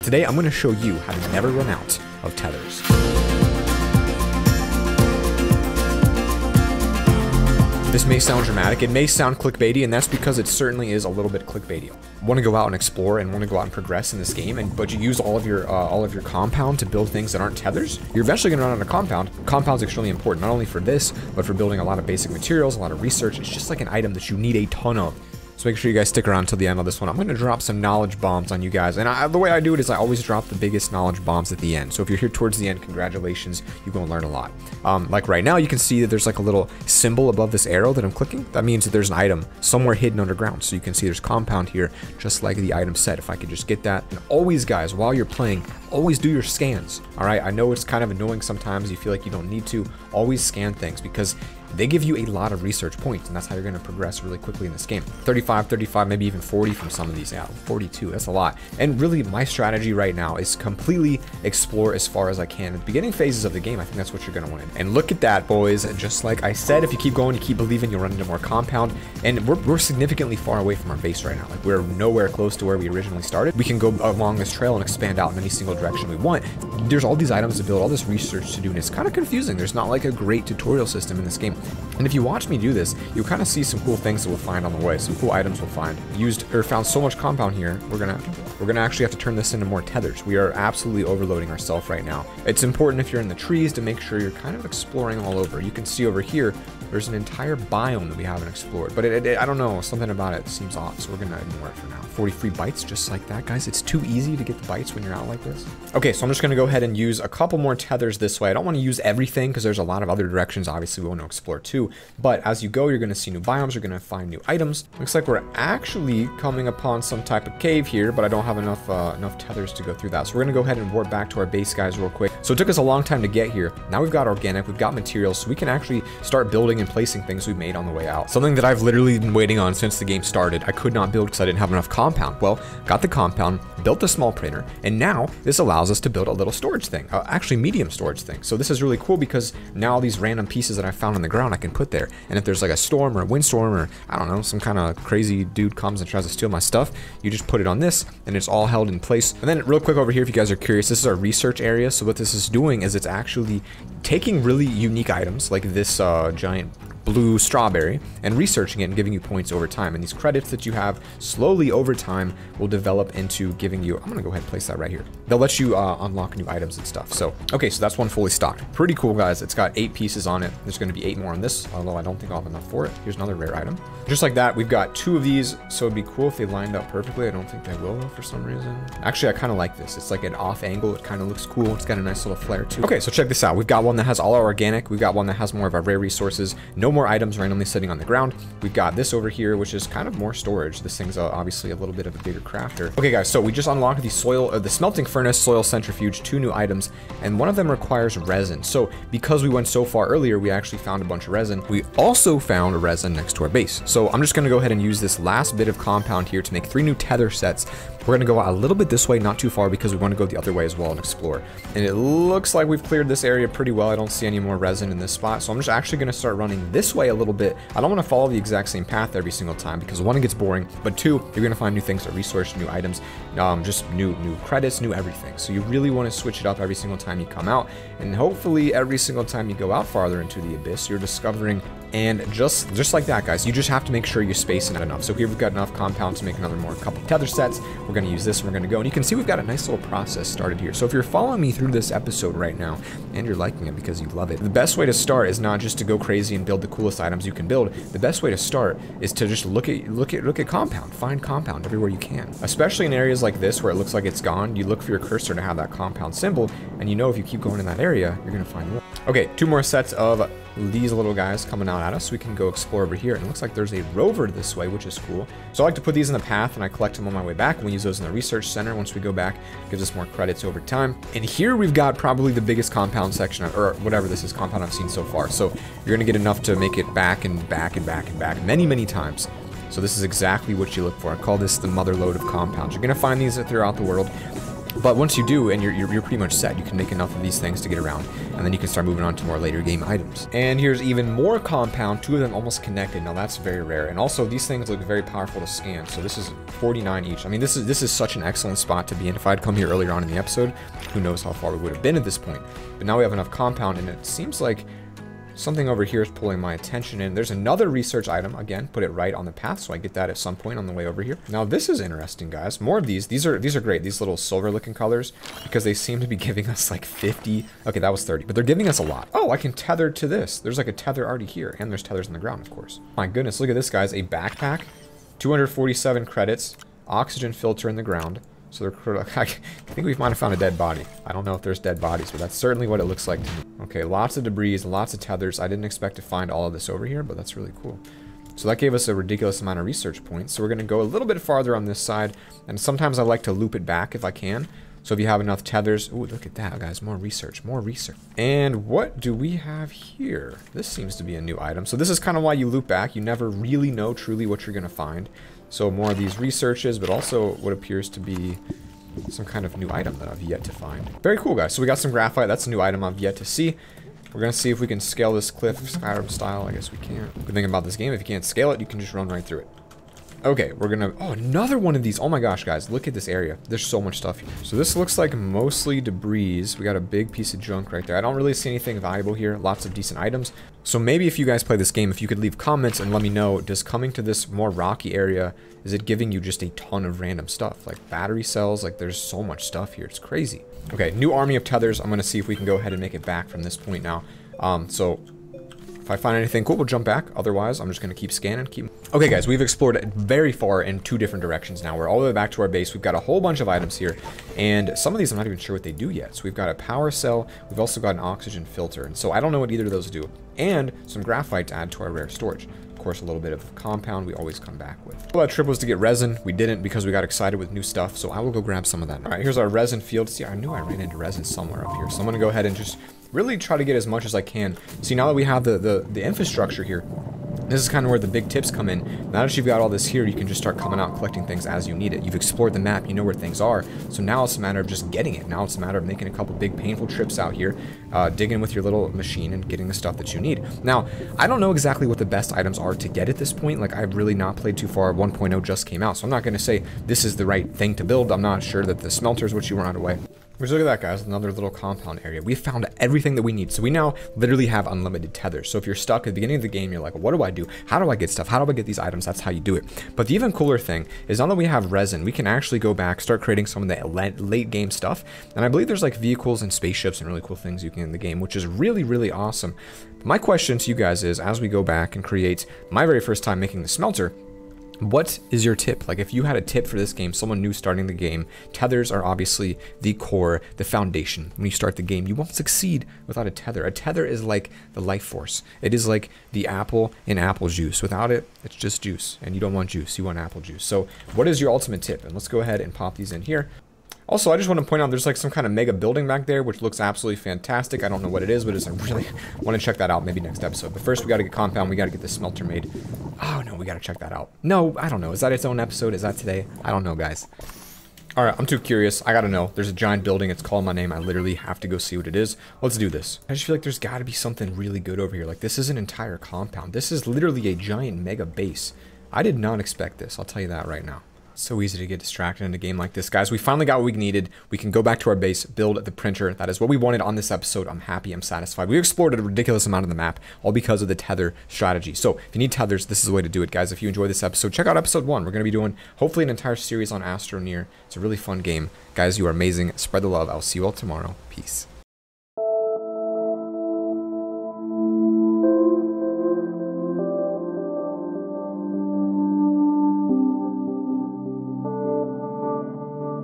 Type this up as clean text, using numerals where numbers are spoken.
Today, I'm going to show you how to never run out of tethers. This may sound dramatic, it may sound clickbaity, and that's because it certainly is a little bit clickbaity. Want to go out and explore and want to go out and progress in this game, but you use all of your compound to build things that aren't tethers, you're eventually going to run out of compound. Compound's extremely important, not only for this, but for building a lot of basic materials, a lot of research. It's just like an item that you need a ton of. So make sure you guys stick around till the end of this one. I'm going to drop some knowledge bombs on you guys. And the way I do it is I always drop the biggest knowledge bombs at the end. So if you're here towards the end, congratulations, you're going to learn a lot. Like right now, you can see that there's like a little symbol above this arrow that I'm clicking. That means that there's an item somewhere hidden underground. So you can see there's compound here, just like the item set. If I could just get that. And always, guys, while you're playing, always do your scans. All right, I know it's kind of annoying sometimes. You feel like you don't need to. Always scan things because they give you a lot of research points, and that's how you're going to progress really quickly in this game. 35, maybe even 40 from some of these. Yeah, 42, that's a lot. And really, my strategy right now is completely explore as far as I can. At the beginning phases of the game, I think that's what you're going to want. And look at that, boys. Just like I said, if you keep going, you keep believing, you'll run into more compound. And we're significantly far away from our base right now. Like, we're nowhere close to where we originally started. We can go along this trail and expand out in any single direction we want. There's all these items to build, all this research to do, and it's kind of confusing. There's not like a great tutorial system in this game. And if you watch me do this, you'll kind of see some cool things that we'll find on the way, some cool items we'll find. Found so much compound here, we're gonna actually have to turn this into more tethers. We are absolutely overloading ourselves right now. It's important if you're in the trees to make sure you're kind of exploring all over. You can see over here, there's an entire biome that we haven't explored, but I don't know, something about it seems off, so we're gonna ignore it for now. 40 free bites, just like that, guys. It's too easy to get the bites when you're out like this. Okay, so I'm just gonna go ahead and use a couple more tethers this way. I don't want to use everything because there's a lot of other directions, obviously, we want to explore too. But as you go, you're gonna see new biomes, you're gonna find new items. Looks like we're actually coming upon some type of cave here, but I don't have enough tethers to go through that. So we're gonna go ahead and warp back to our base, guys, real quick. So it took us a long time to get here. Now we've got organic, we've got materials, so we can actually start building and placing things we made on the way out. Something that I've literally been waiting on since the game started. I could not build because I didn't have enough compound. Well, got the compound, built a small printer, and now this allows us to build a little storage thing, actually medium storage thing. So this is really cool because now all these random pieces that I found on the ground I can put there. And if there's like a storm or a windstorm or I don't know, some kind of crazy dude comes and tries to steal my stuff, you just put it on this and it's all held in place. And then real quick over here, if you guys are curious, this is our research area. So what this is doing is it's actually taking really unique items like this giant blue strawberry and researching it and giving you points over time. And these credits that you have slowly over time will develop into giving you, I'm gonna go ahead and place that right here. They'll let you unlock new items and stuff. So, okay, so that's one fully stocked. Pretty cool, guys. It's got 8 pieces on it. There's gonna be 8 more on this, although I don't think I'll have enough for it. Here's another rare item. Just like that, we've got 2 of these, so it'd be cool if they lined up perfectly. I don't think they will though for some reason. Actually, I kind of like this. It's like an off angle. It kind of looks cool. It's got a nice little flare too. Okay, so check this out. We've got one that has all our organic. We've got one that has more of our rare resources. No more items randomly sitting on the ground. We've got this over here, which is kind of more storage. This thing's obviously a little bit of a bigger crafter. Okay, guys, so we just unlocked the the smelting furnace, soil centrifuge, 2 new items, and one of them requires resin. So because we went so far earlier, we actually found a bunch of resin. We also found a resin next to our base. So I'm just gonna go ahead and use this last bit of compound here to make 3 new tether sets. We're gonna go a little bit this way, not too far, because we want to go the other way as well and explore. And it looks like we've cleared this area pretty well. I don't see any more resin in this spot, so I'm just actually gonna start running this way a little bit. I don't want to follow the exact same path every single time because 1, it gets boring, but 2, you're gonna find new things to research, new items, just new credits, new everything. So you really want to switch it up every single time you come out, and hopefully every single time you go out farther into the abyss, you're discovering. And just like that, guys, you just have to make sure you space it enough. So here we've got enough compound to make another couple tether sets. We're going to use this and we're going to go. And you can see we've got a nice little process started here. So if you're following me through this episode right now and you're liking it because you love it, the best way to start is not just to go crazy and build the coolest items you can build. The best way to start is to just look at compound. Find compound everywhere you can. Especially in areas like this where it looks like it's gone, you look for your cursor to have that compound symbol, and you know if you keep going in that area, you're going to find more. Okay, 2 more sets of these little guys coming out at us, so we can go explore over here. And it looks like there's a rover this way, which is cool. So I like to put these in the path and I collect them on my way back, and we use those in the research center. Once we go back, it gives us more credits over time. And here we've got probably the biggest compound section, or whatever this is, compound I've seen so far. So you're gonna get enough to make it back and back and back and back many times. So this is exactly what you look for. I call this the mother lode of compounds. You're gonna find these throughout the world. But once you do, and you're pretty much set, you can make enough of these things to get around, and then you can start moving on to more later game items. And here's even more compound, 2 of them almost connected. Now that's very rare, and also these things look very powerful to scan. So this is 49 each. I mean, this is such an excellent spot to be in. If I'd come here earlier on in the episode, who knows how far we would have been at this point. But now we have enough compound, and it seems like something over here is pulling my attention in. There's another research item. Again, put it right on the path, so I get that at some point on the way over here. Now this is interesting, guys. More of these. These are great. These little silver looking colors, because they seem to be giving us like 50. Okay, that was 30, but they're giving us a lot. Oh, I can tether to this. There's like a tether already here, and there's tethers on the ground, of course. My goodness, look at this, guys. A backpack, 247 credits, oxygen filter in the ground. So I think we might have found a dead body. I don't know if there's dead bodies, but that's certainly what it looks like to me. Okay, lots of debris, lots of tethers. I didn't expect to find all of this over here, but that's really cool. So that gave us a ridiculous amount of research points. So we're going to go a little bit farther on this side, and sometimes I like to loop it back if I can. So if you have enough tethers... Ooh, look at that, guys. More research, more research. And what do we have here? This seems to be a new item. So this is kind of why you loop back. You never really know truly what you're going to find. So more of these researches, but also what appears to be some kind of new item that I've yet to find. Very cool, guys. So we got some graphite. That's a new item I've yet to see. We're going to see if we can scale this cliff Skyrim style. I guess we can't. Good thing about this game, if you can't scale it, you can just run right through it. Okay, we're gonna... Oh, another one of these. Oh my gosh, guys. Look at this area. There's so much stuff here. So this looks like mostly debris. We got a big piece of junk right there. I don't really see anything valuable here. Lots of decent items. So maybe if you guys play this game, if you could leave comments and let me know, does coming to this more rocky area, is it giving you just a ton of random stuff? Like battery cells, like there's so much stuff here. It's crazy. Okay, new army of tethers. I'm gonna see if we can go ahead and make it back from this point now. So... if I find anything cool, we'll jump back. Otherwise, I'm just going to keep scanning. Okay, guys, we've explored very far in 2 different directions now. We're all the way back to our base. We've got a whole bunch of items here, and some of these I'm not even sure what they do yet. So we've got a power cell. We've also got an oxygen filter, and so I don't know what either of those do. And some graphite to add to our rare storage. Of course, a little bit of compound we always come back with. Well, that trip was to get resin. We didn't because we got excited with new stuff, so I will go grab some of that. All right, here's our resin field. See, I knew I ran into resin somewhere up here, so I'm going to go ahead and just really try to get as much as I can. See, now that we have the infrastructure here, this is kind of where the big tips come in. Now that you've got all this here, you can just start coming out collecting things as you need it. You've explored the map, you know where things are. So now it's a matter of just getting it. Now it's a matter of making a couple big painful trips out here, digging with your little machine and getting the stuff that you need. Now, I don't know exactly what the best items are to get at this point. Like, I've really not played too far. 1.0 just came out, so I'm not going to say this is the right thing to build. I'm not sure that the smelter is what you want right away. Just look at that, guys. Another little compound area. We found everything that we need. So we now literally have unlimited tethers. So if you're stuck at the beginning of the game, you're like, what do I do? How do I get stuff? How do I get these items? That's how you do it. But the even cooler thing is now that we have resin, we can actually go back, start creating some of the late game stuff. And I believe there's like vehicles and spaceships and really cool things you can in the game, which is really, really awesome. My question to you guys is, as we go back and create my very first time making the smelter, what is your tip? Like, if you had a tip for this game, someone new starting the game, tethers are obviously the core, the foundation. When you start the game, you won't succeed without a tether. A tether is like the life force. It is like the apple in apple juice. Without it, it's just juice, and you don't want juice, you want apple juice. So what is your ultimate tip? And let's go ahead and pop these in here. Also, I just want to point out there's like some kind of mega building back there, which looks absolutely fantastic. I don't know what it is, but I really want to check that out maybe next episode. But first, we got to get compound. We got to get this smelter made. Oh, no, we got to check that out. No, I don't know. Is that its own episode? Is that today? I don't know, guys. All right, I'm too curious. I got to know. There's a giant building. It's calling my name. I literally have to go see what it is. Let's do this. I just feel like there's got to be something really good over here. Like, this is an entire compound. This is literally a giant mega base. I did not expect this. I'll tell you that right now. So easy to get distracted in a game like this, guys. We finally got what we needed. We can go back to our base, build the printer. That is what we wanted on this episode. I'm happy, I'm satisfied. We explored a ridiculous amount of the map, all because of the tether strategy. So if you need tethers, this is the way to do it, guys. If you enjoyed this episode, check out episode 1. We're going to be doing, hopefully, an entire series on Astroneer. It's a really fun game. Guys, you are amazing. Spread the love. I'll see you all tomorrow. Peace.